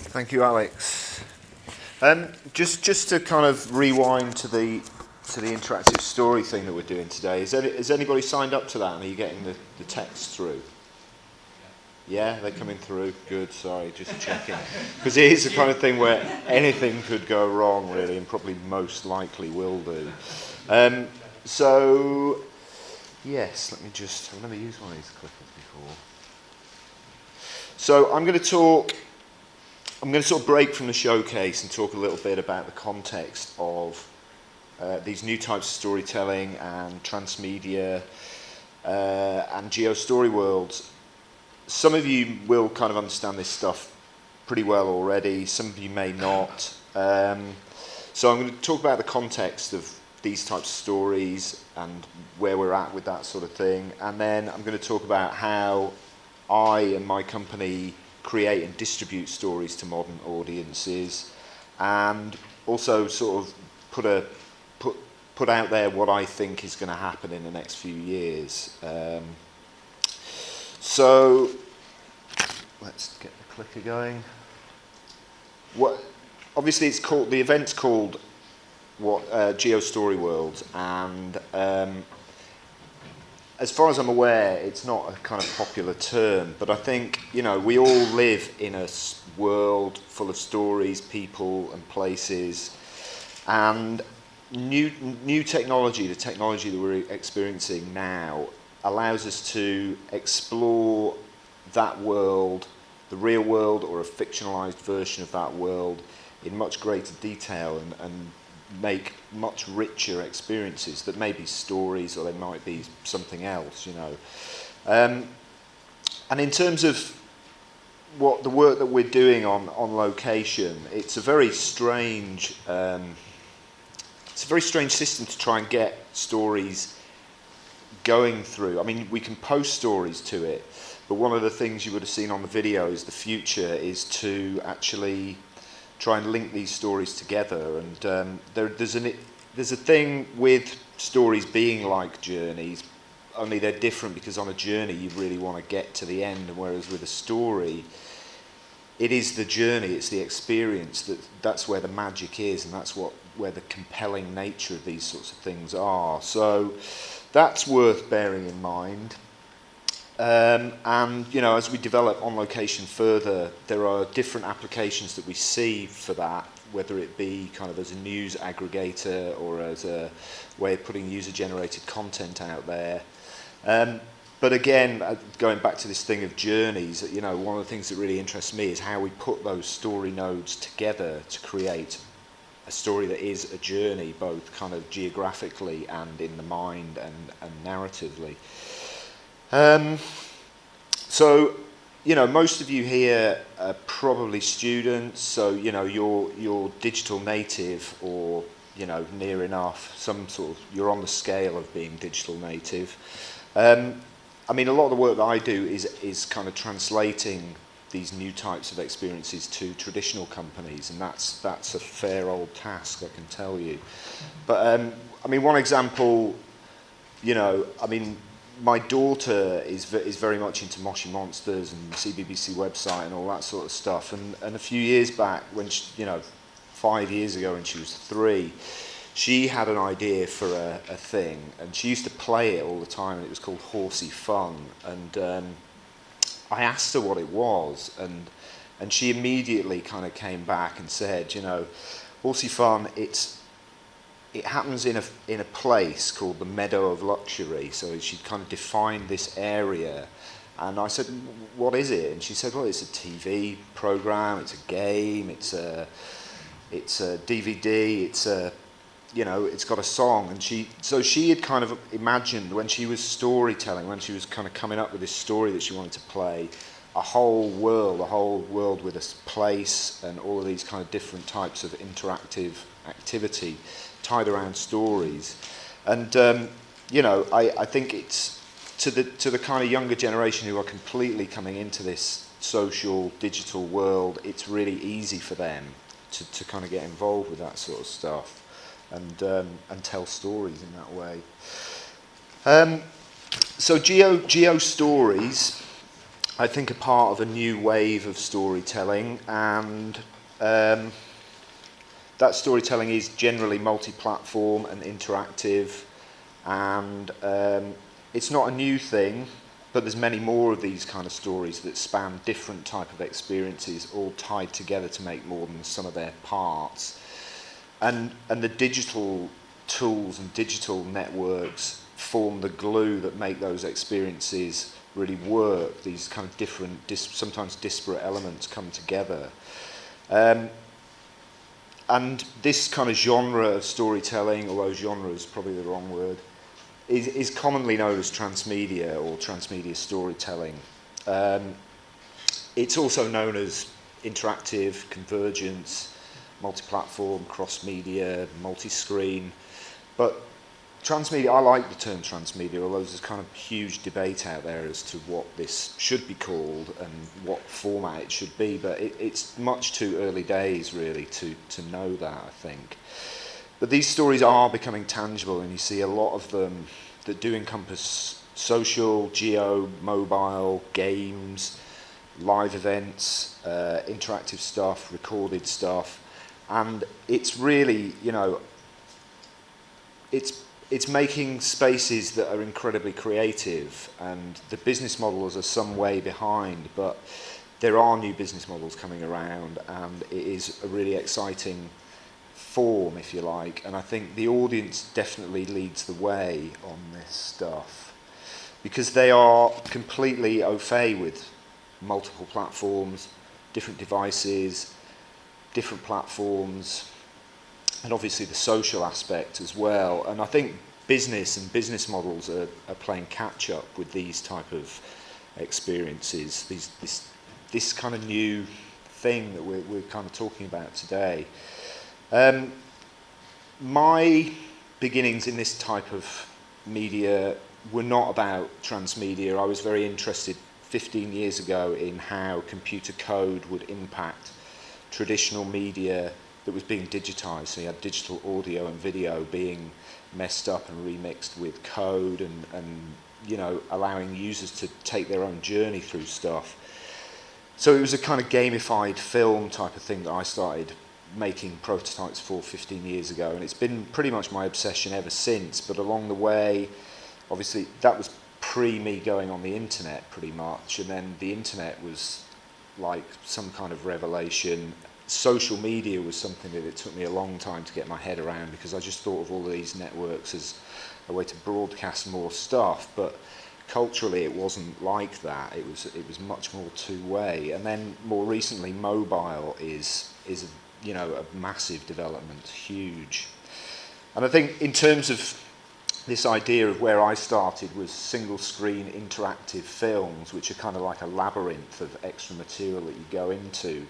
Thank you, Alex. Just to kind of rewind to the interactive story thing that we're doing today. Has anybody signed up to that? And are you getting the text through? Yeah, they're coming through. Good. Sorry, just checking. Because it is the kind of thing where anything could go wrong, really, and probably most likely will do. So, yes, I've never used one of these clippers before. So I'm going to sort of break from the showcase and talk a little bit about the context of these new types of storytelling and transmedia and Geo Storyworlds. Some of you will kind of understand this stuff pretty well already, some of you may not. So I'm going to talk about the context of these types of stories and where we're at with that sort of thing, and then I'm going to talk about how I and my company create and distribute stories to modern audiences, and also sort of put out there what I think is going to happen in the next few years. So let's get the clicker going. Obviously, the event's called Geo Storyworlds, and as far as I'm aware, it's not a kind of popular term, but I think, we all live in a world full of stories, people and places, and new technology, the technology that we're experiencing now, allows us to explore that world, the real world or a fictionalized version of that world, in much greater detail and make much richer experiences that may be stories or they might be something else, And in terms of the work that we're doing on location, it's a very strange system to try and get stories going through. I mean, we can post stories to it, but one of the things you would have seen on the video is the future is to actually try and link these stories together. And there's a thing with stories being like journeys, only they're different because on a journey you really want to get to the end, and whereas with a story, it is the journey, it's the experience, that's where the magic is, and that's where the compelling nature of these sorts of things are. So that's worth bearing in mind. And as we develop on location further, there are different applications that we see for that, whether it be kind of as a news aggregator or as a way of putting user-generated content out there. But again, going back to this thing of journeys, one of the things that really interests me is how we put those story nodes together to create a story that is a journey, both kind of geographically and in the mind and narratively. So, most of you here are probably students, so, you're digital native or, near enough, you're on the scale of being digital native. I mean, a lot of the work that I do is kind of translating these new types of experiences to traditional companies, and that's a fair old task, I can tell you. But, I mean, one example, my daughter is very much into Moshi Monsters and CBBC website and all that sort of stuff. And a few years back, when 5 years ago when she was 3, she had an idea for a thing, and she used to play it all the time, and it was called Horsey Fun. And I asked her what it was, and she immediately kind of came back and said, Horsey Fun, it happens in a place called the Meadow of Luxury. So she kind of defined this area, and I said, what is it? And she said, well, it's a TV program, it's a game, it's a DVD, it's got a song. And she had kind of imagined, when she was storytelling, when she was kind of coming up with this story that she wanted to play, a whole world with a place and all of these kind of different types of interactive activity tied around stories. And I think it's to the kind of younger generation who are completely coming into this social digital world, it's really easy for them to kind of get involved with that sort of stuff and tell stories in that way. So Geo Stories I think, are part of a new wave of storytelling, and that storytelling is generally multi-platform and interactive, and it's not a new thing, but there's many more of these kind of stories that span different type of experiences, all tied together to make more than the sum of their parts. And the digital tools and digital networks form the glue that make those experiences really work. These kind of different, sometimes disparate elements come together. And this kind of genre of storytelling, although genre is probably the wrong word, is commonly known as transmedia or transmedia storytelling. It's also known as interactive, convergence, multi-platform, cross-media, multi-screen. But transmedia, I like the term transmedia, although there's kind of huge debate out there as to what this should be called and what format it should be, but it's much too early days really to know that, I think. But these stories are becoming tangible, and you see a lot of them that do encompass social, geo, mobile, games, live events, interactive stuff, recorded stuff, and it's really, you know, it's making spaces that are incredibly creative, and the business models are some way behind, but there are new business models coming around, and it is a really exciting form, if you like, and I think the audience definitely leads the way on this stuff because they are completely au fait with multiple platforms, different devices, different platforms, and obviously the social aspect as well. And I think business and business models are playing catch up with these type of experiences, this kind of new thing that we're kind of talking about today. My beginnings in this type of media were not about transmedia. I was very interested 15 years ago in how computer code would impact traditional media that was being digitized. So you had digital audio and video being messed up and remixed with code and you know, allowing users to take their own journey through stuff. So it was a kind of gamified film type of thing that I started making prototypes for 15 years ago, and it's been pretty much my obsession ever since. But along the way, obviously that was pre me going on the internet pretty much, and then the internet was like some kind of revelation. Social media was something that it took me a long time to get my head around, because I just thought of all of these networks as a way to broadcast more stuff, but culturally it wasn't like that. It was much more two-way. And then more recently, mobile is you know, a massive development, huge. And I think in terms of this idea of where I started was single screen interactive films, which are kind of like a labyrinth of extra material that you go into.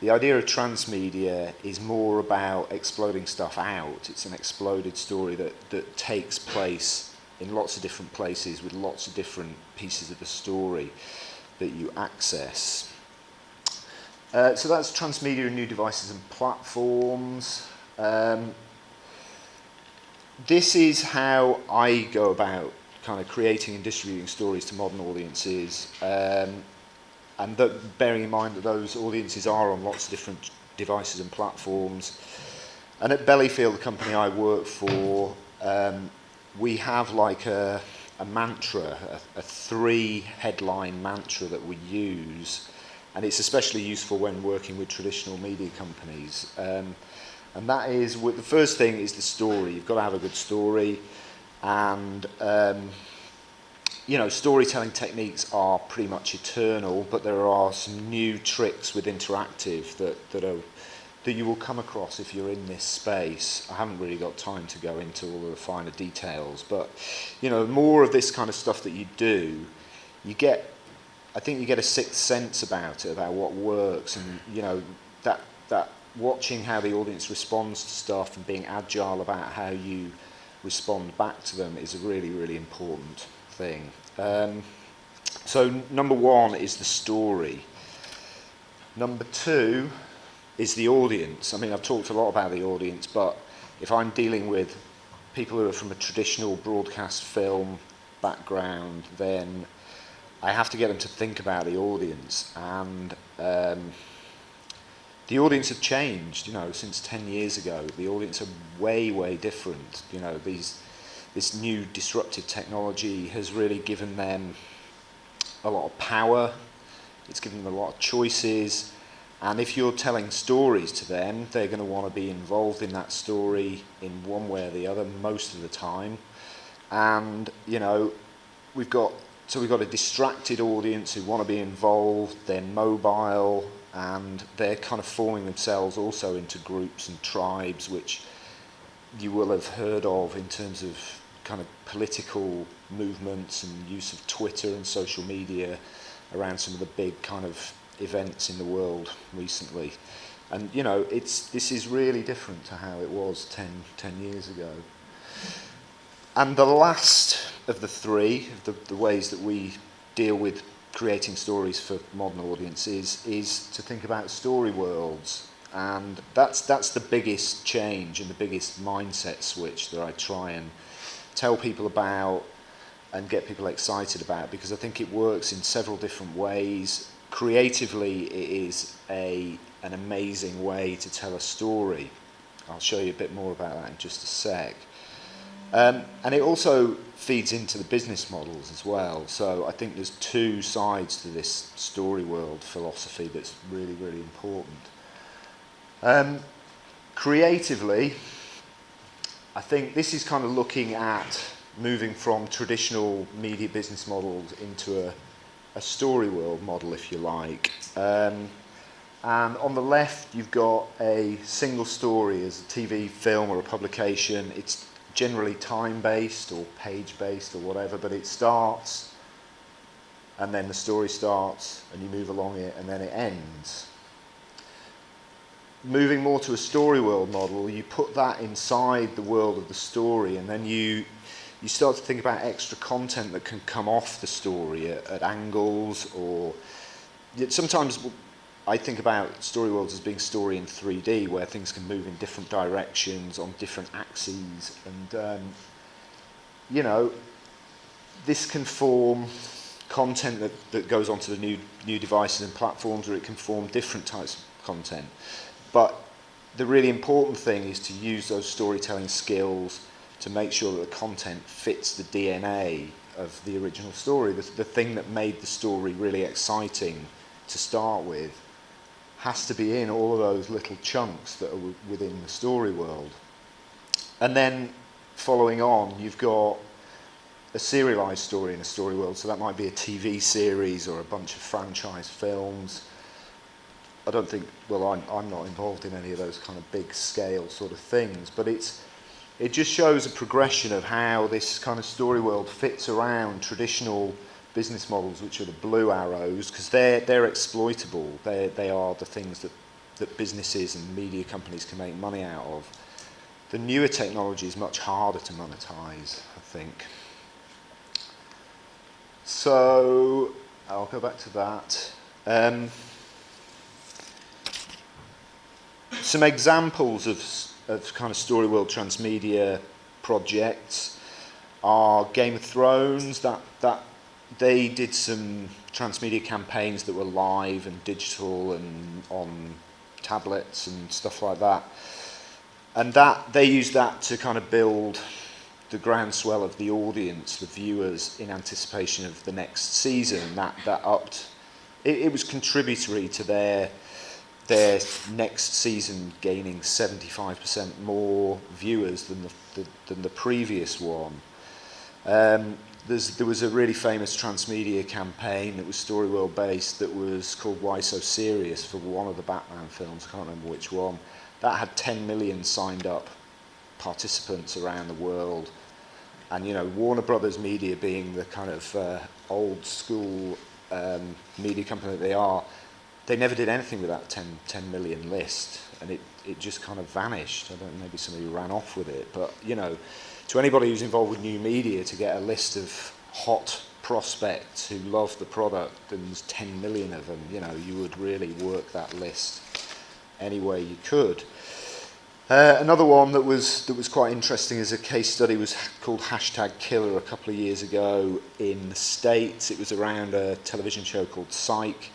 The idea of transmedia is more about exploding stuff out. It's an exploded story that takes place in lots of different places with lots of different pieces of the story that you access. So that's transmedia and new devices and platforms. This is how I go about kind of creating and distributing stories to modern audiences, and that, bearing in mind that those audiences are on lots of different devices and platforms. And at Bellyfield, the company I work for, we have like a mantra, a 3-headline mantra that we use, and it's especially useful when working with traditional media companies. And that is, the first thing is the story. You've got to have a good story, and you know, storytelling techniques are pretty much eternal, but there are some new tricks with interactive that you will come across if you're in this space. I haven't really got time to go into all of the finer details, but you know, more of this kind of stuff that you do, I think you get a sixth sense about it, about what works, and you know, that watching how the audience responds to stuff and being agile about how you respond back to them is a really, really important thing. So number one is the story. Number two is the audience. I mean, I've talked a lot about the audience, but if I'm dealing with people who are from a traditional broadcast film background, then I have to get them to think about the audience, and the audience have changed, since 10 years ago. The audience are way, way different. This new disruptive technology has really given them a lot of power. It's given them a lot of choices. And if you're telling stories to them, they're going to want to be involved in that story in one way or the other most of the time. And, we've got a distracted audience who want to be involved. They're mobile, and they're kind of forming themselves also into groups and tribes, which you will have heard of in terms of kind of political movements and use of Twitter and social media around some of the big kind of events in the world recently. And this is really different to how it was 10 years ago. And the last of the three, the ways that we deal with creating stories for modern audiences, is to think about story worlds. And that's the biggest change and the biggest mindset switch that I try and tell people about and get people excited about, because I think it works in several different ways. Creatively, it is an amazing way to tell a story. I'll show you a bit more about that in just a sec. And it also feeds into the business models as well. So I think there's two sides to this story world philosophy that's really, really important. Creatively, I think this is kind of looking at moving from traditional media business models into a story world model, if you like. And on the left, you've got a single story as a TV, film, or a publication. It's generally time-based or page-based or whatever, but it starts, and then the story starts, and you move along it, and then it ends. Moving more to a story world model, you put that inside the world of the story, and then you start to think about extra content that can come off the story at angles, or sometimes I think about story worlds as being story in 3D, where things can move in different directions on different axes, and this can form content that goes onto the new devices and platforms, or it can form different types of content. But the really important thing is to use those storytelling skills to make sure that the content fits the DNA of the original story. The thing that made the story really exciting to start with has to be in all of those little chunks that are within the story world. And then following on, you've got a serialized story in a story world. So that might be a TV series or a bunch of franchise films. I don't think, I'm not involved in any of those kind of big scale sort of things, but it just shows a progression of how this kind of story world fits around traditional business models, which are the blue arrows, because they're exploitable. They are the things that businesses and media companies can make money out of. The newer technology is much harder to monetize, I think. So I'll go back to that. Some examples of kind of story world transmedia projects are Game of Thrones. That they did some transmedia campaigns that were live and digital and on tablets and stuff like that. And that they used that to kind of build the groundswell of the audience, the viewers, in anticipation of the next season. That upped. It was contributory to their next season gaining 75% more viewers than the previous one. There was a really famous transmedia campaign that was story world based that was called Why So Serious for one of the Batman films. I can't remember which one. That had 10 million signed up participants around the world. And Warner Brothers Media, being the kind of old school media company that they are, they never did anything with that 10 million list, and it just kind of vanished. I don't know, maybe somebody ran off with it, but to anybody who's involved with new media, to get a list of hot prospects who love the product, and there's 10 million of them, you would really work that list any way you could. Another one that was quite interesting as a case study was called #Killer a couple of years ago in the States. It was around a television show called Psych,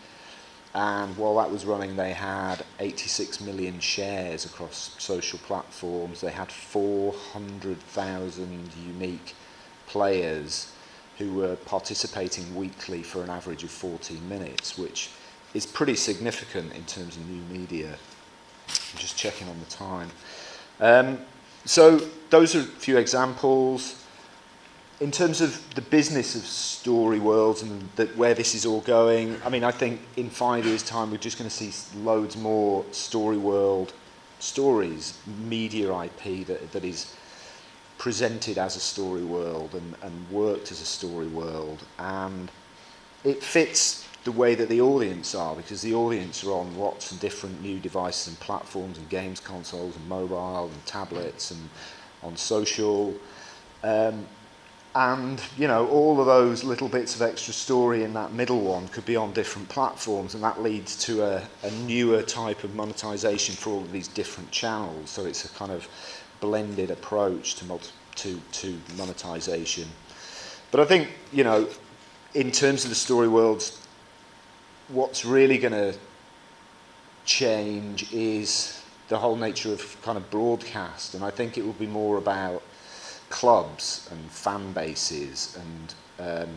and while that was running they had 86 million shares across social platforms. They had 400,000 unique players who were participating weekly for an average of 14 minutes, which is pretty significant in terms of new media. I'm just checking on the time. So those are a few examples. In terms of the business of story worlds and where this is all going, I mean, I think in 5 years' time we're just going to see loads more story world stories, media IP that is presented as a story world and worked as a story world, and it fits the way that the audience are, because the audience are on lots of different new devices and platforms and games consoles and mobile and tablets and on social, and you know, all of those little bits of extra story in that middle one could be on different platforms, and that leads to a newer type of monetization for all of these different channels. So it's a kind of blended approach to monetization. But I think, you know, in terms of the story worlds, what's really going to change is the whole nature of kind of broadcast, and I think it will be more about clubs and fan bases and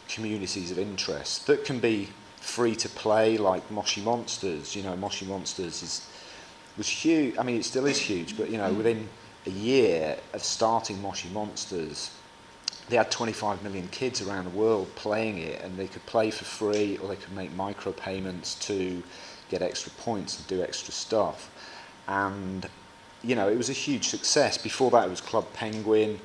communities of interest that can be free to play, like Moshi Monsters. You know, Moshi Monsters was huge. I mean, it still is huge, but you know, within a year of starting Moshi Monsters, they had 25 million kids around the world playing it, and they could play for free, or they could make micropayments to get extra points and do extra stuff. And you know, it was a huge success. Before that, it was Club Penguin.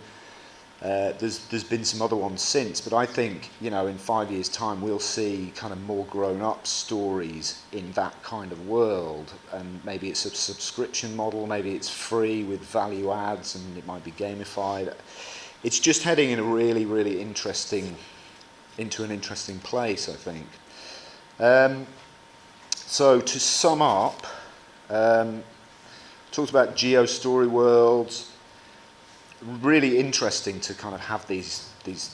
There's been some other ones since, but I think, you know, in 5 years' time, we'll see kind of more grown-up stories in that kind of world. And maybe it's a subscription model, maybe it's free with value adds, and it might be gamified. It's just heading in a really, really into an interesting place, I think. So to sum up, talked about Geo Storyworlds. Really interesting to kind of have these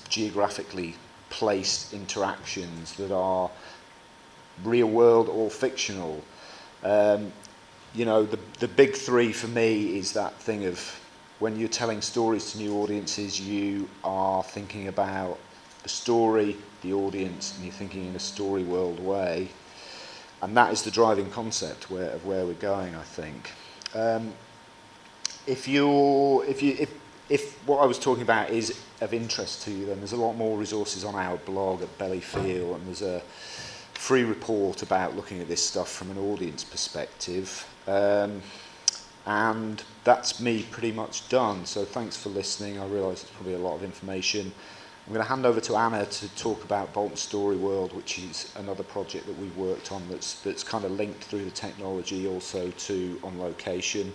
geographically placed interactions that are real world or fictional. You know, the big three for me is that thing of when you're telling stories to new audiences, you are thinking about the story, the audience, and you're thinking in a story world way. And that is the driving concept of where we're going, I think. If what I was talking about is of interest to you, then there's a lot more resources on our blog at Bellyfeel, and there's a free report about looking at this stuff from an audience perspective. And that's me pretty much done. So thanks for listening. I realise it's probably a lot of information. I'm going to hand over to Anna to talk about Bolton Story World, which is another project that we've worked on that's kind of linked through the technology also to On Location.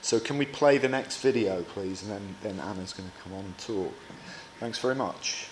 So can we play the next video, please? And then Anna's going to come on and talk. Thanks very much.